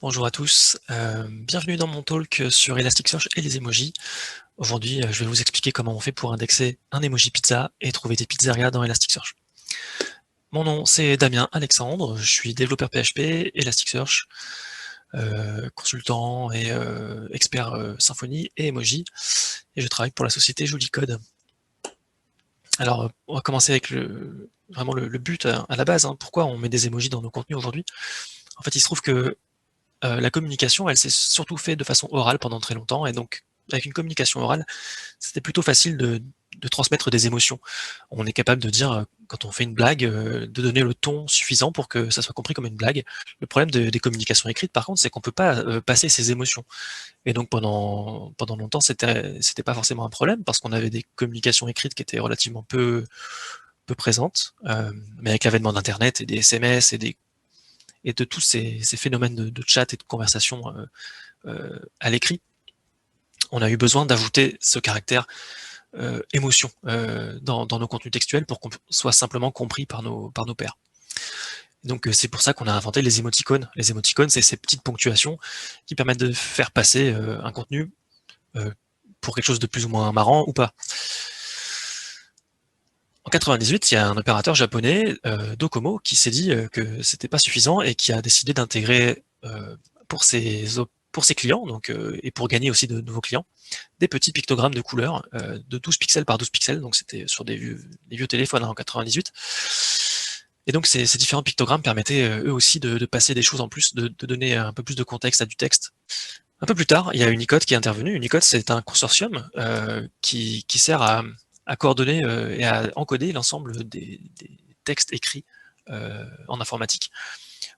Bonjour à tous, bienvenue dans mon talk sur Elasticsearch et les emojis. Aujourd'hui, je vais vous expliquer comment on fait pour indexer un emoji pizza et trouver des pizzerias dans Elasticsearch. Mon nom c'est Damien Alexandre, je suis développeur PHP, Elasticsearch, consultant et expert Symfony et emoji, et je travaille pour la société Jolicode. Alors, on va commencer avec vraiment le but à la base, hein. Pourquoi on met des emojis dans nos contenus aujourd'hui? En fait, il se trouve que la communication, elle s'est surtout faite de façon orale pendant très longtemps, et donc avec une communication orale, c'était plutôt facile de transmettre des émotions. On est capable de dire, quand on fait une blague, de donner le ton suffisant pour que ça soit compris comme une blague. Le problème des communications écrites, par contre, c'est qu'on peut pas passer ses émotions. Et donc pendant longtemps, c'était pas forcément un problème parce qu'on avait des communications écrites qui étaient relativement peu présentes. Mais avec l'avènement d'Internet et des SMS et de tous ces phénomènes de chat et de conversation à l'écrit, on a eu besoin d'ajouter ce caractère émotion dans nos contenus textuels pour qu'on soit simplement compris par nos pairs. Donc c'est pour ça qu'on a inventé les émoticônes. Les émoticônes, c'est ces petites ponctuations qui permettent de faire passer un contenu pour quelque chose de plus ou moins marrant ou pas. En 98, il y a un opérateur japonais, Docomo, qui s'est dit que c'était pas suffisant et qui a décidé d'intégrer pour ses clients, donc, et pour gagner aussi de nouveaux clients, des petits pictogrammes de couleurs de 12 pixels par 12 pixels, donc c'était sur des vieux téléphones, hein, en 98. Et donc ces différents pictogrammes permettaient eux aussi de passer des choses en plus, de donner un peu plus de contexte à du texte. Un peu plus tard, il y a Unicode qui est intervenu. Unicode, c'est un consortium qui sert à coordonner et à encoder l'ensemble des textes écrits en informatique.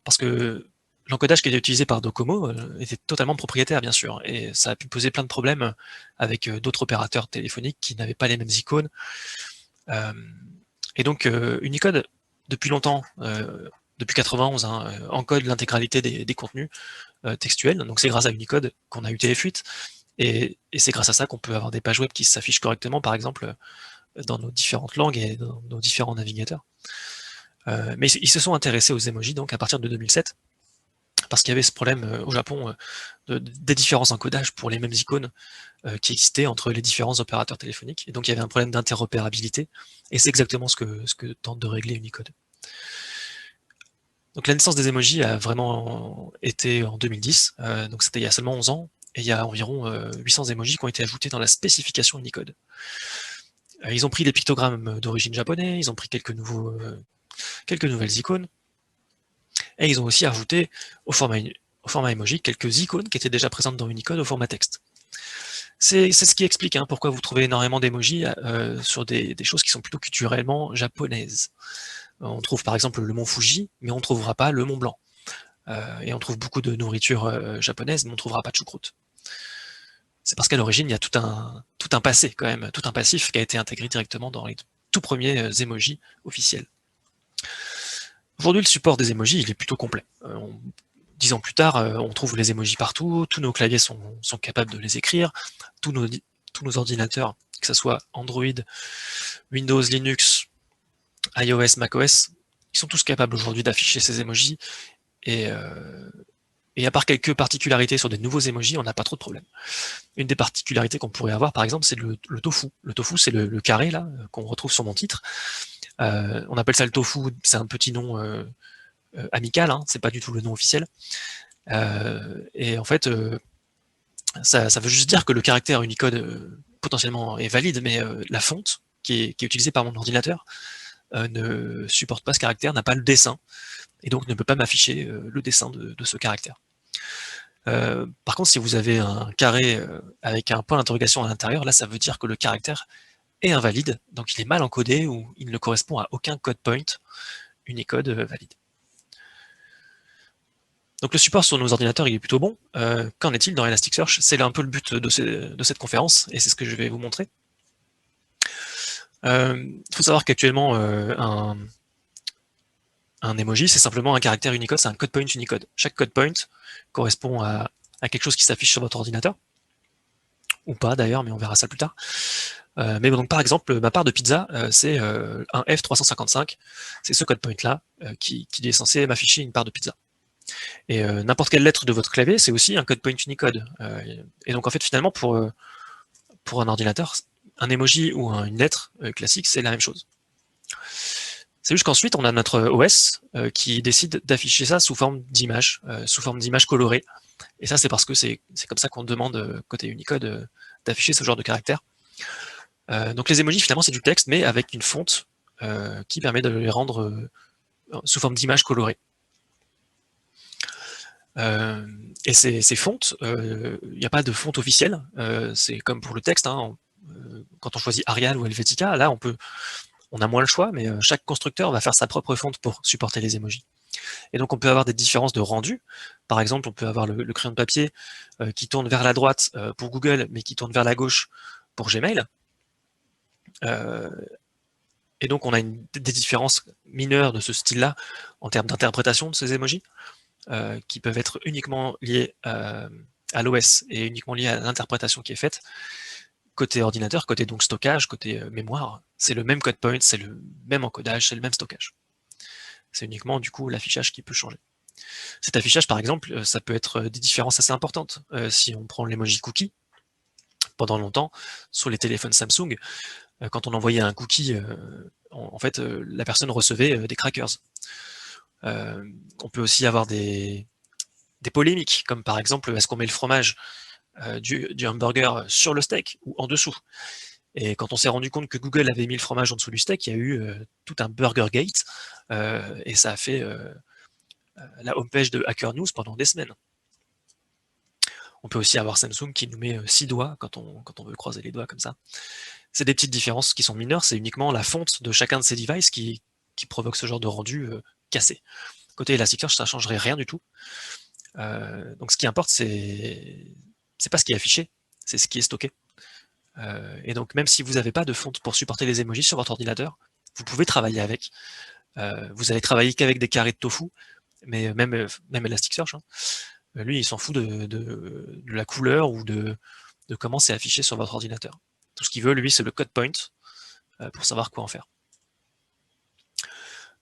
Parce que l'encodage qui était utilisé par Docomo était totalement propriétaire, bien sûr, et ça a pu poser plein de problèmes avec d'autres opérateurs téléphoniques qui n'avaient pas les mêmes icônes. Et donc Unicode, depuis longtemps, depuis 91, hein, encode l'intégralité des contenus textuels. Donc c'est grâce à Unicode qu'on a eu TF8, et c'est grâce à ça qu'on peut avoir des pages web qui s'affichent correctement, par exemple, dans nos différentes langues et dans nos différents navigateurs. Mais ils se sont intéressés aux emojis donc à partir de 2007, parce qu'il y avait ce problème au Japon des différences encodages pour les mêmes icônes qui existaient entre les différents opérateurs téléphoniques. Et donc il y avait un problème d'interopérabilité, et c'est exactement ce que tente de régler Unicode. Donc la naissance des emojis a vraiment été en 2010, donc c'était il y a seulement 11 ans, et il y a environ 800 emojis qui ont été ajoutés dans la spécification Unicode. Ils ont pris des pictogrammes d'origine japonaise, ils ont pris quelques nouvelles icônes, et ils ont aussi ajouté au format emoji quelques icônes qui étaient déjà présentes dans Unicode au format texte. C'est ce qui explique pourquoi vous trouvez énormément d'emojis sur des choses qui sont plutôt culturellement japonaises. On trouve par exemple le mont Fuji, mais on ne trouvera pas le mont Blanc. Et on trouve beaucoup de nourriture japonaise, mais on ne trouvera pas de choucroute. C'est parce qu'à l'origine, il y a tout un passé quand même, tout un passif qui a été intégré directement dans les tout premiers emojis officiels. Aujourd'hui, le support des emojis, il est plutôt complet. 10 ans plus tard, on trouve les emojis partout, tous nos claviers sont capables de les écrire, tous nos ordinateurs, que ce soit Android, Windows, Linux, iOS, macOS, ils sont tous capables aujourd'hui d'afficher ces emojis, et à part quelques particularités sur des nouveaux emojis, on n'a pas trop de problèmes. Une des particularités qu'on pourrait avoir, par exemple, c'est le tofu. Le tofu, c'est le carré là qu'on retrouve sur mon titre. On appelle ça le tofu, c'est un petit nom amical, hein, c'est pas du tout le nom officiel. Et en fait, ça veut juste dire que le caractère Unicode potentiellement est valide, mais la fonte qui est utilisée par mon ordinateur ne supporte pas ce caractère, n'a pas le dessin, et donc ne peut pas m'afficher le dessin de ce caractère. Par contre, si vous avez un carré avec un point d'interrogation à l'intérieur, là ça veut dire que le caractère est invalide, donc il est mal encodé ou il ne correspond à aucun code point Unicode valide. Donc le support sur nos ordinateurs il est plutôt bon. Qu'en est-il dans Elasticsearch? C'est là un peu le but de cette conférence, et c'est ce que je vais vous montrer. Il faut savoir qu'actuellement un emoji, c'est simplement un caractère Unicode, c'est un code point Unicode. Chaque code point correspond à quelque chose qui s'affiche sur votre ordinateur, ou pas d'ailleurs, mais on verra ça plus tard. Mais donc par exemple, ma part de pizza, c'est un F355, c'est ce code point là qui est censé m'afficher une part de pizza. Et n'importe quelle lettre de votre clavier, c'est aussi un code point Unicode. Et donc en fait, finalement, pour un ordinateur, un emoji ou une lettre classique, c'est la même chose. C'est juste qu'ensuite, on a notre OS qui décide d'afficher ça sous forme d'image, colorée. Et ça, c'est parce que c'est comme ça qu'on demande côté Unicode d'afficher ce genre de caractères. Donc les emojis, finalement, c'est du texte, mais avec une fonte qui permet de les rendre sous forme d'image colorée. Et ces fontes, il n'y a pas de fonte officielle. C'est comme pour le texte, hein, quand on choisit Arial ou Helvetica, là on a moins le choix, mais chaque constructeur va faire sa propre fonte pour supporter les emojis. Et donc on peut avoir des différences de rendu. Par exemple, on peut avoir le crayon de papier qui tourne vers la droite pour Google, mais qui tourne vers la gauche pour Gmail. Et donc on a des différences mineures de ce style-là en termes d'interprétation de ces emojis, qui peuvent être uniquement liées à l'OS et uniquement liées à l'interprétation qui est faite. Côté ordinateur, côté donc stockage, côté mémoire, c'est le même code point, c'est le même encodage, c'est le même stockage. C'est uniquement du coup l'affichage qui peut changer. Cet affichage, par exemple, ça peut être des différences assez importantes. Si on prend l'emoji cookie, pendant longtemps, sur les téléphones Samsung, quand on envoyait un cookie, en fait, la personne recevait des crackers. On peut aussi avoir des polémiques, comme par exemple, est-ce qu'on met le fromage du hamburger sur le steak ou en dessous? Et quand on s'est rendu compte que Google avait mis le fromage en dessous du steak, il y a eu tout un BurgerGate, et ça a fait la homepage de Hacker News pendant des semaines. On peut aussi avoir Samsung qui nous met 6 doigts quand on veut croiser les doigts comme ça. C'est des petites différences qui sont mineures, c'est uniquement la fonte de chacun de ces devices qui provoque ce genre de rendu cassé. Côté Elasticsearch, ça ne changerait rien du tout. Donc ce qui importe, c'est pas ce qui est affiché, c'est ce qui est stocké. Et donc même si vous n'avez pas de fonte pour supporter les emojis sur votre ordinateur, vous pouvez travailler avec. Vous allez travailler qu'avec des carrés de tofu, mais même Elasticsearch, hein, lui, il s'en fout de la couleur ou de comment c'est affiché sur votre ordinateur. Tout ce qu'il veut, lui, c'est le code point pour savoir quoi en faire.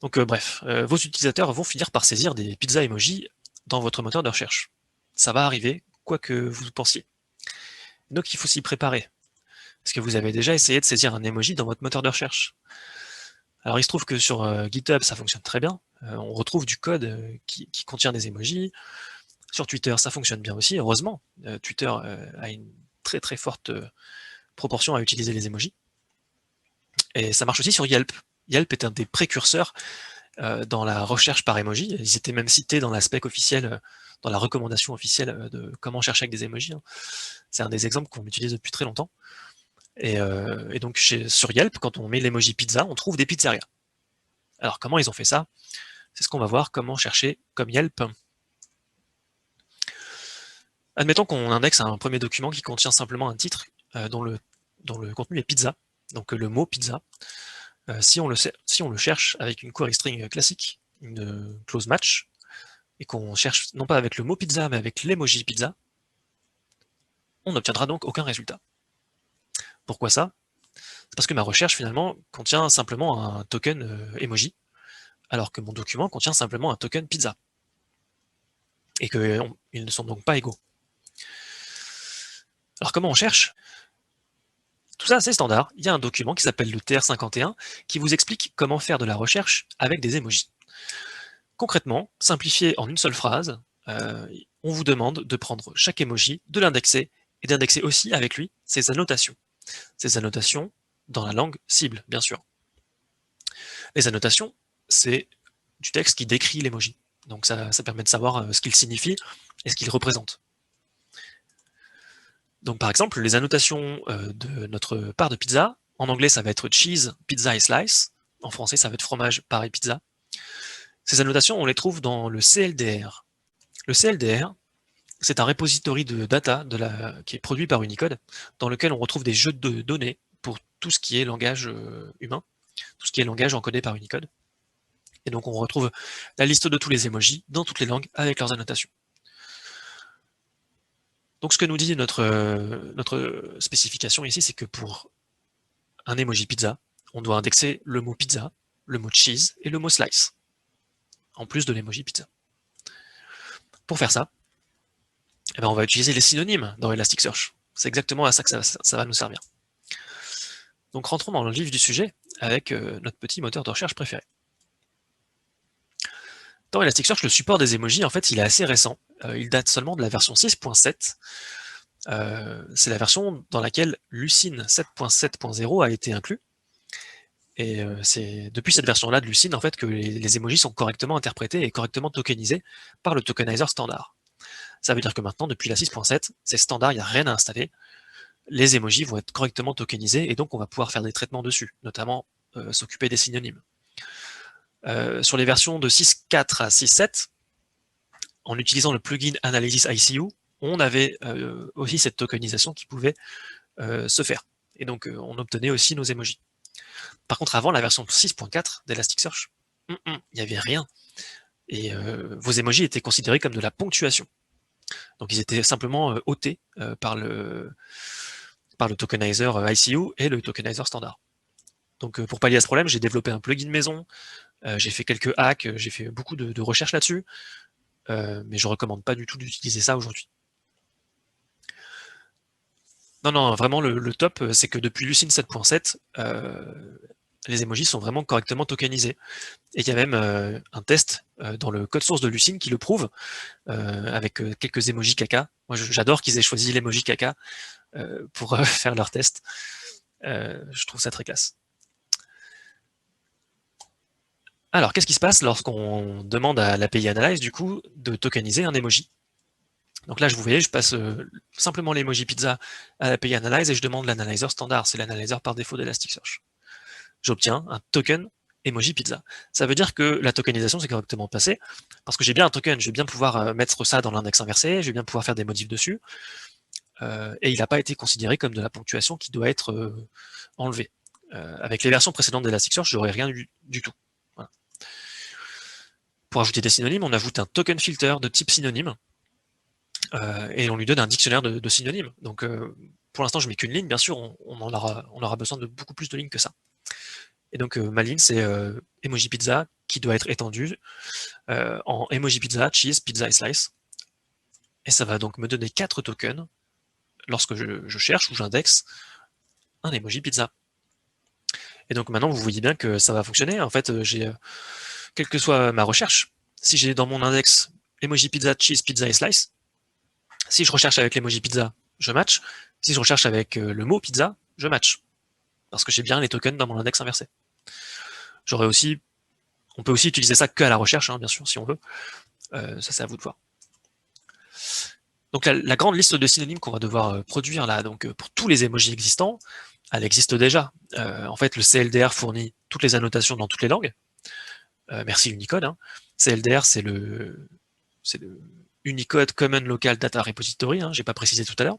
Donc bref, vos utilisateurs vont finir par saisir des pizzas emoji dans votre moteur de recherche. Ça va arriver, quoi que vous pensiez. Donc il faut s'y préparer. Est-ce que vous avez déjà essayé de saisir un emoji dans votre moteur de recherche? Alors il se trouve que sur GitHub, ça fonctionne très bien. On retrouve du code qui contient des emojis. Sur Twitter, ça fonctionne bien aussi, heureusement. Twitter a une très très forte proportion à utiliser les emojis. Et ça marche aussi sur Yelp. Yelp est un des précurseurs dans la recherche par emoji. Ils étaient même cités dans la spec officielle, dans la recommandation officielle de comment chercher avec des emojis. Hein. C'est un des exemples qu'on utilise depuis très longtemps. Et donc sur Yelp, quand on met l'emoji pizza, on trouve des pizzerias. Alors comment ils ont fait ça? C'est ce qu'on va voir, comment chercher comme Yelp. Admettons qu'on indexe un premier document qui contient simplement un titre dont le contenu est pizza, donc le mot pizza. Si on le cherche avec une query string classique, une close match, et qu'on cherche non pas avec le mot pizza, mais avec l'emoji pizza, on n'obtiendra donc aucun résultat. Pourquoi ça? C'est parce que ma recherche finalement contient simplement un token emoji, alors que mon document contient simplement un token pizza. Et qu'ils ne sont donc pas égaux. Alors comment on cherche? Tout ça, c'est standard. Il y a un document qui s'appelle le TR51 qui vous explique comment faire de la recherche avec des emojis. Concrètement, simplifié en une seule phrase, on vous demande de prendre chaque emoji, de l'indexer et d'indexer aussi avec lui ses annotations. Ces annotations dans la langue cible, bien sûr. Les annotations, c'est du texte qui décrit l'emoji. Donc ça permet de savoir ce qu'il signifie et ce qu'il représente. Donc par exemple, les annotations de notre part de pizza, en anglais ça va être cheese, pizza et slice, en français ça va être fromage, pareil pizza. Ces annotations, on les trouve dans le CLDR. Le CLDR, c'est un repository de data qui est produit par Unicode, dans lequel on retrouve des jeux de données pour tout ce qui est langage humain, tout ce qui est langage encodé par Unicode. Et donc on retrouve la liste de tous les emojis dans toutes les langues avec leurs annotations. Donc ce que nous dit notre spécification ici, c'est que pour un emoji pizza, on doit indexer le mot pizza, le mot cheese et le mot slice, en plus de l'emoji pizza. Pour faire ça, eh ben, on va utiliser les synonymes dans Elasticsearch. C'est exactement à ça que ça va nous servir. Donc rentrons dans le vif du sujet avec notre petit moteur de recherche préféré. Dans Elasticsearch, le support des emojis, en fait, il est assez récent. Il date seulement de la version 6.7. C'est la version dans laquelle Lucene 7.7.0 a été inclus. Et c'est depuis cette version-là de Lucene, en fait, que les emojis sont correctement interprétés et correctement tokenisés par le tokenizer standard. Ça veut dire que maintenant, depuis la 6.7, c'est standard, il n'y a rien à installer. Les emojis vont être correctement tokenisés et donc on va pouvoir faire des traitements dessus, notamment s'occuper des synonymes. Sur les versions de 6.4 à 6.7, en utilisant le plugin Analysis ICU, on avait aussi cette tokenisation qui pouvait se faire. Et donc on obtenait aussi nos emojis. Par contre, avant la version 6.4 d'Elasticsearch, il n'y avait rien. Et vos emojis étaient considérés comme de la ponctuation. Donc ils étaient simplement ôtés par le tokenizer ICU et le tokenizer standard. Donc pour pallier à ce problème, j'ai développé un plugin maison, j'ai fait quelques hacks, j'ai fait beaucoup de recherches là-dessus, mais je recommande pas du tout d'utiliser ça aujourd'hui. Non, vraiment le top, c'est que depuis Lucene 7.7, les emojis sont vraiment correctement tokenisés. Et il y a même un test dans le code source de Lucene qui le prouve, avec quelques emojis caca. Moi j'adore qu'ils aient choisi l'emoji caca pour faire leur test. Je trouve ça très classe. Alors, qu'est-ce qui se passe lorsqu'on demande à l'API Analyze, du coup, de tokeniser un emoji? Donc là, vous voyez, je passe simplement l'emoji pizza à l'API Analyze et je demande l'analyzer standard. C'est l'analyzer par défaut d'Elasticsearch. J'obtiens un token emoji pizza. Ça veut dire que la tokenisation s'est correctement passée, parce que j'ai bien un token, je vais bien pouvoir mettre ça dans l'index inversé, je vais bien pouvoir faire des modifs dessus, et il n'a pas été considéré comme de la ponctuation qui doit être enlevée. Avec les versions précédentes d'Elasticsearch, j'aurais rien du tout. Voilà. Pour ajouter des synonymes, on ajoute un token filter de type synonyme, et on lui donne un dictionnaire de synonymes. Donc pour l'instant, je mets qu'une ligne, bien sûr, on aura besoin de beaucoup plus de lignes que ça. Et donc ma ligne, c'est emoji pizza qui doit être étendue en emoji pizza, cheese, pizza et slice. Et ça va donc me donner 4 tokens lorsque je cherche ou j'indexe un emoji pizza. Et donc maintenant, vous voyez bien que ça va fonctionner. En fait, quelle que soit ma recherche, si j'ai dans mon index emoji pizza, cheese, pizza et slice, si je recherche avec l'emoji pizza, je match. Si je recherche avec le mot pizza, je match. Parce que j'ai bien les tokens dans mon index inversé. On peut aussi utiliser ça qu'à la recherche, bien sûr, si on veut. Ça, c'est à vous de voir. Donc la grande liste de synonymes qu'on va devoir produire là, donc pour tous les emojis existants, elle existe déjà. En fait, le CLDR fournit toutes les annotations dans toutes les langues. Merci Unicode. CLDR, c'est le Unicode Common Local Data Repository, j'ai pas précisé tout à l'heure.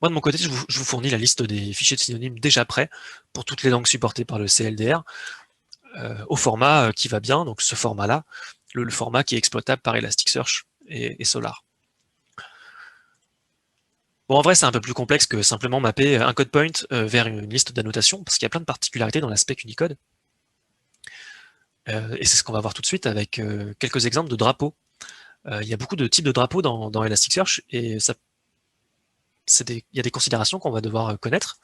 Moi, de mon côté, je vous fournis la liste des fichiers de synonymes déjà prêts pour toutes les langues supportées par le CLDR, au format qui va bien, donc ce format-là, le format qui est exploitable par Elasticsearch et Solar. Bon, en vrai, c'est un peu plus complexe que simplement mapper un code point vers une liste d'annotations, parce qu'il y a plein de particularités dans la spec Unicode. Et c'est ce qu'on va voir tout de suite avec quelques exemples de drapeaux. Il y a beaucoup de types de drapeaux dans Elasticsearch, et il y a des considérations qu'on va devoir connaître.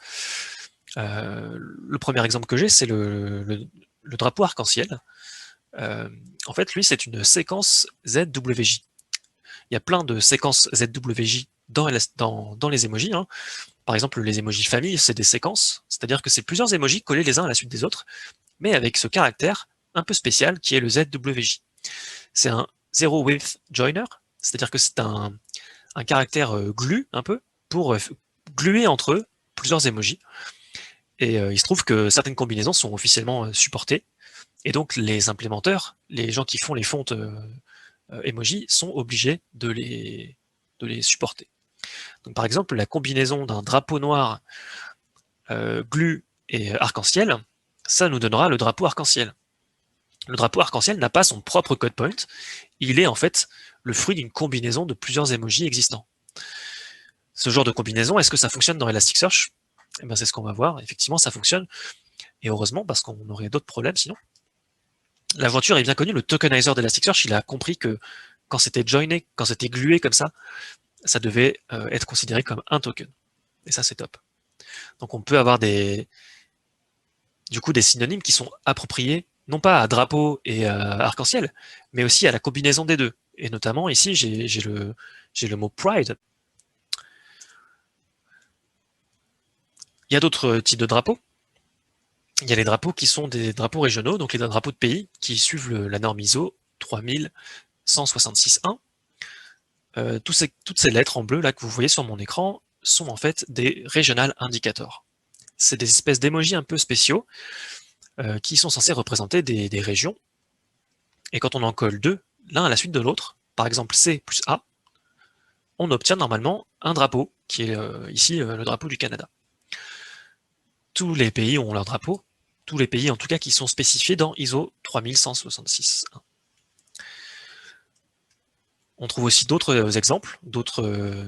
Le premier exemple que j'ai, c'est le drapeau arc-en-ciel. En fait, lui, c'est une séquence ZWJ. Il y a plein de séquences ZWJ dans les emojis. Par exemple, les emojis famille, c'est des séquences, c'est-à-dire que c'est plusieurs emojis collés les uns à la suite des autres, mais avec ce caractère un peu spécial qui est le ZWJ. C'est un zero width joiner, c'est-à-dire que c'est un caractère glue un peu pour gluer entre eux plusieurs emojis. Et il se trouve que certaines combinaisons sont officiellement supportées, et donc les implémenteurs, les gens qui font les fontes emojis, sont obligés de les supporter. Donc par exemple, la combinaison d'un drapeau noir, glue et arc-en-ciel, ça nous donnera le drapeau arc-en-ciel. Le drapeau arc-en-ciel n'a pas son propre code point, il est en fait le fruit d'une combinaison de plusieurs emojis existants. Ce genre de combinaison, est-ce que ça fonctionne dans Elasticsearch? Eh bien, c'est ce qu'on va voir. Effectivement, ça fonctionne. Et heureusement, parce qu'on aurait d'autres problèmes sinon. L'aventure est bien connue. Le tokenizer d'Elasticsearch, il a compris que quand c'était joiné, quand c'était glué comme ça devait être considéré comme un token. Et ça, c'est top. Donc on peut avoir du coup des synonymes qui sont appropriés, non pas à drapeau et à arc-en-ciel, mais aussi à la combinaison des deux. Et notamment ici, j'ai le mot pride. Il y a d'autres types de drapeaux. Il y a les drapeaux qui sont des drapeaux régionaux, donc les drapeaux de pays qui suivent la norme ISO 3166.1. Toutes ces lettres en bleu là que vous voyez sur mon écran sont en fait des regional indicators. C'est des espèces d'émojis un peu spéciaux qui sont censés représenter des régions. Et quand on en colle deux, l'un à la suite de l'autre, par exemple C plus A, on obtient normalement un drapeau, qui est ici le drapeau du Canada. Tous les pays ont leur drapeau, tous les pays en tout cas qui sont spécifiés dans ISO 3166.1. On trouve aussi d'autres exemples, d'autres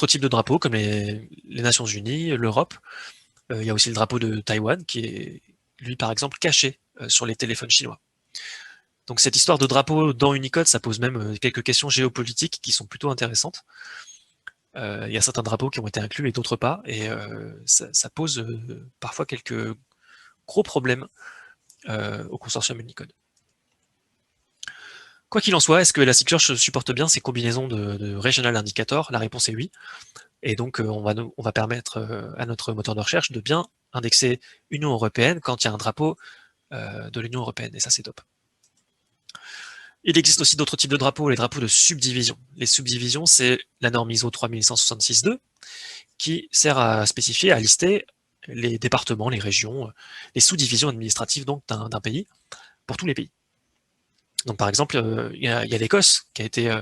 types de drapeaux, comme les Nations Unies, l'Europe. Il y a aussi le drapeau de Taïwan, qui est, lui, par exemple, caché sur les téléphones chinois. Donc cette histoire de drapeau dans Unicode, ça pose même quelques questions géopolitiques qui sont plutôt intéressantes. Il y a certains drapeaux qui ont été inclus et d'autres pas, et ça pose parfois quelques gros problèmes au consortium Unicode. Quoi qu'il en soit, est-ce que Elasticsearch supporte bien ces combinaisons de regional indicators? La réponse est oui. Et donc, on va permettre à notre moteur de recherche de bien indexer Union européenne quand il y a un drapeau de l'Union européenne. Et ça, c'est top. Il existe aussi d'autres types de drapeaux, les drapeaux de subdivision. Les subdivisions, c'est la norme ISO 3166.2 qui sert à spécifier, à lister les départements, les régions, les sous-divisions administratives donc d'un pays pour tous les pays. Donc par exemple, il y a l'Écosse qui a été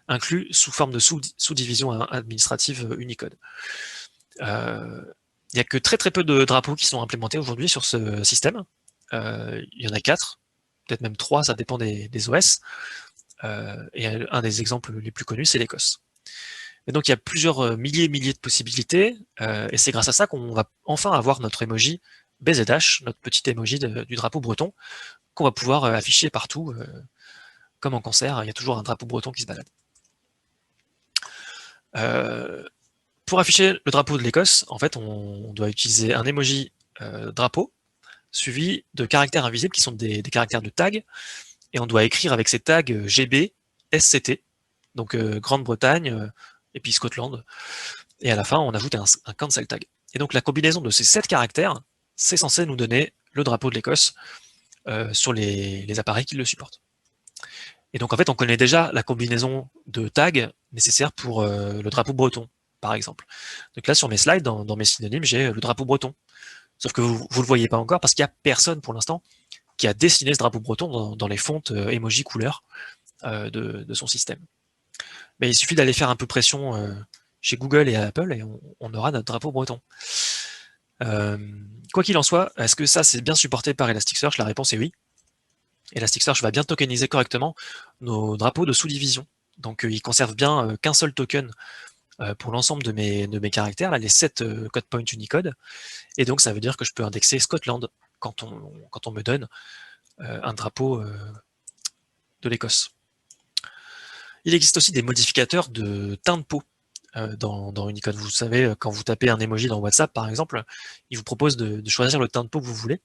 inclus sous forme de sous-division administrative Unicode. Il n'y a que très peu de drapeaux qui sont implémentés aujourd'hui sur ce système. Il y en a 4, peut-être même 3, ça dépend des OS. Et un des exemples les plus connus, c'est l'Écosse. Et donc il y a plusieurs milliers de possibilités, et c'est grâce à ça qu'on va enfin avoir notre emoji BZH, notre petit emoji du drapeau breton, qu'on va pouvoir afficher partout, comme en concert, il y a toujours un drapeau breton qui se balade. Pour afficher le drapeau de l'Écosse, en fait, on doit utiliser un emoji drapeau, suivi de caractères invisibles qui sont des caractères de tag, et on doit écrire avec ces tags GB, SCT, donc Grande-Bretagne, et puis Scotland, et à la fin, on ajoute un cancel tag. Et donc la combinaison de ces 7 caractères, c'est censé nous donner le drapeau de l'Écosse sur les appareils qui le supportent. Et donc en fait, on connaît déjà la combinaison de tags nécessaires pour le drapeau breton, par exemple. Donc là, sur mes slides, dans mes synonymes, j'ai le drapeau breton. Sauf que vous le voyez pas encore parce qu'il n'y a personne pour l'instant qui a dessiné ce drapeau breton dans les fontes emoji couleurs de son système. Mais il suffit d'aller faire un peu pression chez Google et à Apple et on aura notre drapeau breton. Quoi qu'il en soit, est-ce que ça c'est bien supporté par Elasticsearch? La réponse est oui. Elasticsearch va bien tokeniser correctement nos drapeaux de sous-division. Donc il conserve bien qu'un seul token pour l'ensemble de mes caractères, là, les 7 code points Unicode. Et donc ça veut dire que je peux indexer Scotland quand on me donne un drapeau de l'Écosse. Il existe aussi des modificateurs de teint de peau dans Unicode. Vous savez, quand vous tapez un emoji dans WhatsApp, par exemple, il vous propose de choisir le teint de peau que vous voulez.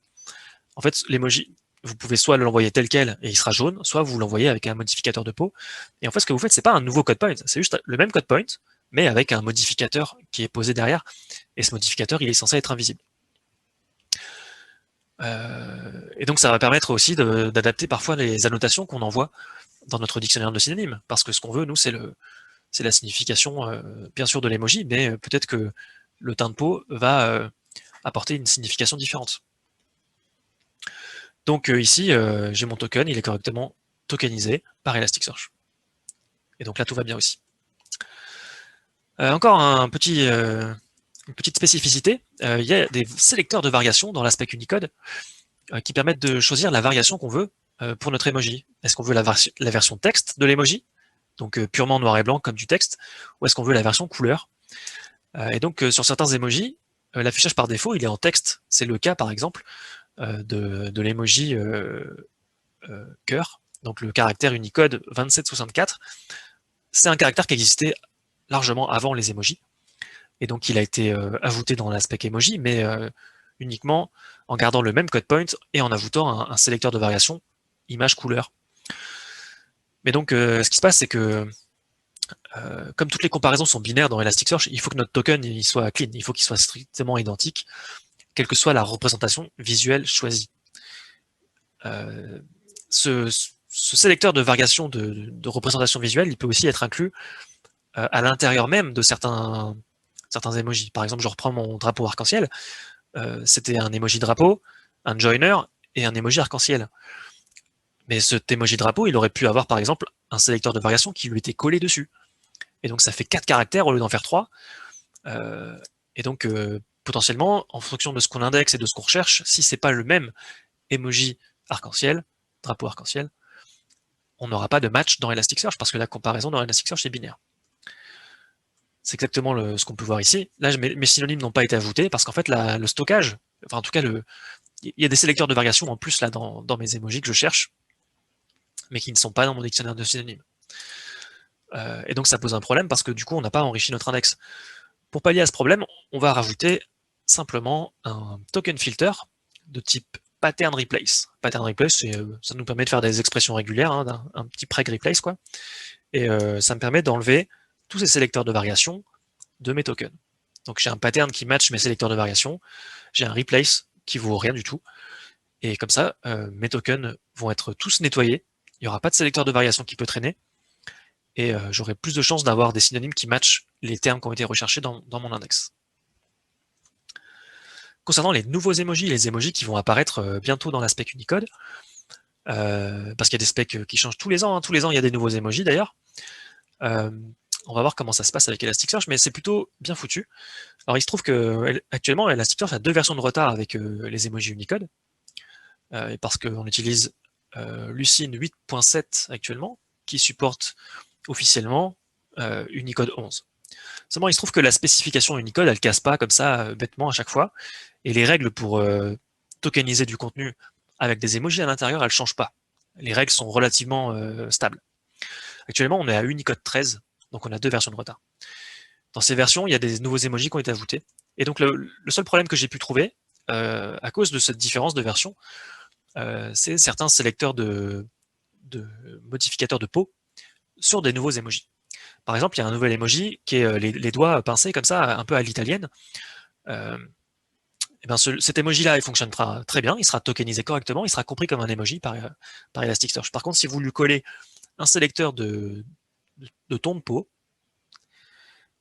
En fait, l'emoji, vous pouvez soit l'envoyer tel quel et il sera jaune, soit vous l'envoyez avec un modificateur de peau. Et en fait, ce que vous faites, c'est pas un nouveau code point, c'est juste le même code point, mais avec un modificateur qui est posé derrière. Et ce modificateur, il est censé être invisible. Et donc, ça va permettre aussi d'adapter parfois les annotations qu'on envoie dans notre dictionnaire de synonymes. Parce que ce qu'on veut, nous, c'est la signification, bien sûr, de l'emoji, mais peut-être que le teint de peau va apporter une signification différente. Donc ici, j'ai mon token, il est correctement tokenisé par Elasticsearch. Et donc là, tout va bien aussi. Encore une petite spécificité, il y a des sélecteurs de variations dans l'aspect Unicode qui permettent de choisir la variation qu'on veut pour notre emoji. Est-ce qu'on veut la version texte de l'emoji, donc purement noir et blanc comme du texte, ou est-ce qu'on veut la version couleur? Et donc sur certains emojis, l'affichage par défaut, il est en texte. C'est le cas par exemple de l'emoji cœur Donc le caractère Unicode 2764, c'est un caractère qui existait largement avant les emojis. Et donc il a été ajouté dans l'aspect emoji, mais uniquement en gardant le même code point et en ajoutant un sélecteur de variation image-couleur. Mais donc ce qui se passe, c'est que comme toutes les comparaisons sont binaires dans Elasticsearch, il faut que notre token il soit clean, il faut qu'il soit strictement identique, quelle que soit la représentation visuelle choisie. Ce sélecteur de variation de représentation visuelle, il peut aussi être inclus à l'intérieur même de certains emojis. Par exemple, je reprends mon drapeau arc-en-ciel, c'était un emoji drapeau, un joiner et un emoji arc-en-ciel. Mais cet emoji drapeau, il aurait pu avoir par exemple un sélecteur de variation qui lui était collé dessus. Et donc ça fait 4 caractères au lieu d'en faire 3. Et donc potentiellement, en fonction de ce qu'on indexe et de ce qu'on recherche, si c'est pas le même emoji arc-en-ciel, drapeau arc-en-ciel, on n'aura pas de match dans Elasticsearch parce que la comparaison dans Elasticsearch est binaire. C'est exactement ce qu'on peut voir ici. Là, mes synonymes n'ont pas été ajoutés parce qu'en fait, le stockage, enfin en tout cas, il y a des sélecteurs de variation en plus là dans mes emojis que je cherche, mais qui ne sont pas dans mon dictionnaire de synonymes. Et donc ça pose un problème parce que du coup, on n'a pas enrichi notre index. Pour pallier à ce problème, on va rajouter simplement un token filter de type pattern replace. Pattern replace, ça nous permet de faire des expressions régulières, hein, un petit preg replace, quoi. Et ça me permet d'enlever tous ces sélecteurs de variation de mes tokens. Donc j'ai un pattern qui match mes sélecteurs de variation, j'ai un replace qui vaut rien du tout, et comme ça, mes tokens vont être tous nettoyés, il n'y aura pas de sélecteur de variation qui peut traîner, et j'aurai plus de chances d'avoir des synonymes qui matchent les termes qui ont été recherchés dans mon index. Concernant les nouveaux emojis, les emojis qui vont apparaître bientôt dans la spec Unicode, parce qu'il y a des specs qui changent tous les ans, hein. Tous les ans il y a des nouveaux emojis d'ailleurs. On va voir comment ça se passe avec Elasticsearch, mais c'est plutôt bien foutu. Alors il se trouve que actuellement Elasticsearch a 2 versions de retard avec les emojis Unicode, parce qu'on utilise Lucene 8.7 actuellement, qui supporte officiellement Unicode 11. Seulement, il se trouve que la spécification Unicode, elle casse pas comme ça bêtement à chaque fois, et les règles pour tokeniser du contenu avec des emojis à l'intérieur, elles changent pas. Les règles sont relativement stables. Actuellement, on est à Unicode 13, donc on a 2 versions de retard. Dans ces versions, il y a des nouveaux emojis qui ont été ajoutés. Et donc le seul problème que j'ai pu trouver, à cause de cette différence de version, c'est certains sélecteurs de modificateurs de peau sur des nouveaux emojis. Par exemple, il y a un nouvel emoji qui est les doigts pincés comme ça, un peu à l'italienne. Et ben cet emoji-là, il fonctionnera très bien, il sera tokenisé correctement, il sera compris comme un emoji par Elasticsearch. Par contre, si vous lui collez un sélecteur de ton de peau,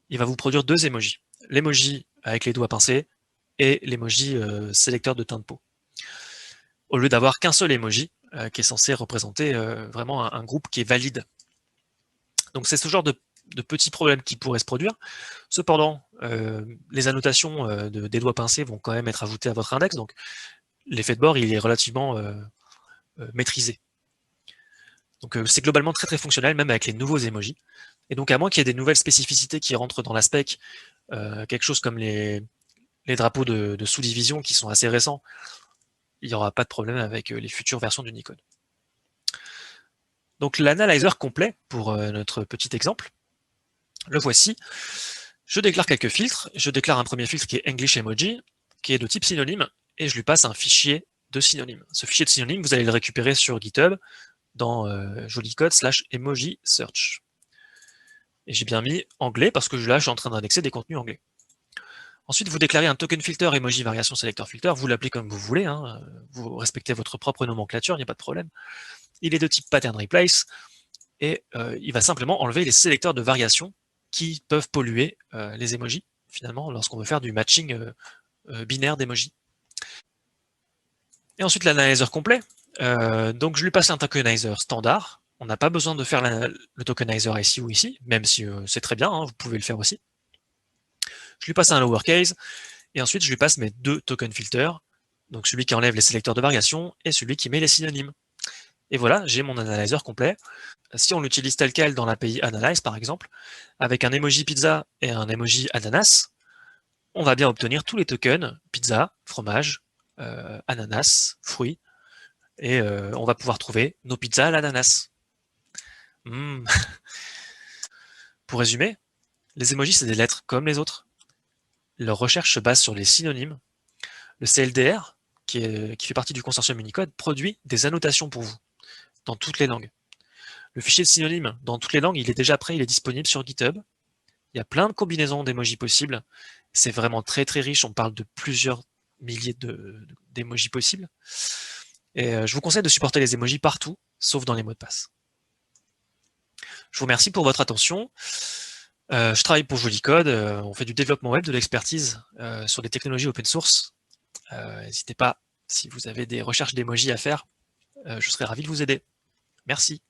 il va vous produire 2 emojis. L'emoji avec les doigts pincés et l'emoji sélecteur de teint de peau. Au lieu d'avoir qu'un seul emoji qui est censé représenter vraiment un groupe qui est valide. Donc c'est ce genre de petits problèmes qui pourraient se produire. Cependant, les annotations des doigts pincés vont quand même être ajoutées à votre index, donc l'effet de bord il est relativement maîtrisé. Donc c'est globalement très très fonctionnel, même avec les nouveaux emojis. Et donc à moins qu'il y ait des nouvelles spécificités qui rentrent dans la spec, quelque chose comme les drapeaux de sous-division qui sont assez récents, il n'y aura pas de problème avec les futures versions d'Unicode. Donc l'analyzer complet pour notre petit exemple, le voici. Je déclare quelques filtres. Je déclare un premier filtre qui est English Emoji, qui est de type synonyme, et je lui passe un fichier de synonyme. Ce fichier de synonyme, vous allez le récupérer sur GitHub dans jolicode/emoji search. Et j'ai bien mis anglais parce que là, je suis en train d'indexer des contenus anglais. Ensuite, vous déclarez un token filter emoji variation selector filter. Vous l'appelez comme vous voulez. Hein. Vous respectez votre propre nomenclature, il n'y a pas de problème. Il est de type pattern replace et il va simplement enlever les sélecteurs de variation qui peuvent polluer les emojis, finalement, lorsqu'on veut faire du matching binaire d'emojis. Et ensuite, l'analyzer complet. Donc, je lui passe un tokenizer standard. On n'a pas besoin de faire le tokenizer ici ou ici, même si c'est très bien, hein, vous pouvez le faire aussi. Je lui passe un lowercase, et ensuite, je lui passe mes 2 token filters, donc celui qui enlève les sélecteurs de variation et celui qui met les synonymes. Et voilà, j'ai mon analyzer complet. Si on l'utilise tel quel dans l'API Analyze, par exemple, avec un emoji pizza et un emoji ananas, on va bien obtenir tous les tokens pizza, fromage, ananas, fruits, et on va pouvoir trouver nos pizzas à l'ananas. Mmh. Pour résumer, les emojis, c'est des lettres comme les autres. Leur recherche se base sur les synonymes. Le CLDR, qui fait partie du consortium Unicode, produit des annotations pour vous, dans toutes les langues. Le fichier de synonymes, dans toutes les langues, il est déjà prêt, il est disponible sur GitHub. Il y a plein de combinaisons d'emojis possibles. C'est vraiment très très riche, on parle de plusieurs milliers d'emojis possibles. Et je vous conseille de supporter les emojis partout, sauf dans les mots de passe. Je vous remercie pour votre attention. Je travaille pour Jolicode, on fait du développement web, de l'expertise sur des technologies open source. N'hésitez pas, si vous avez des recherches d'emojis à faire, je serai ravi de vous aider. Merci.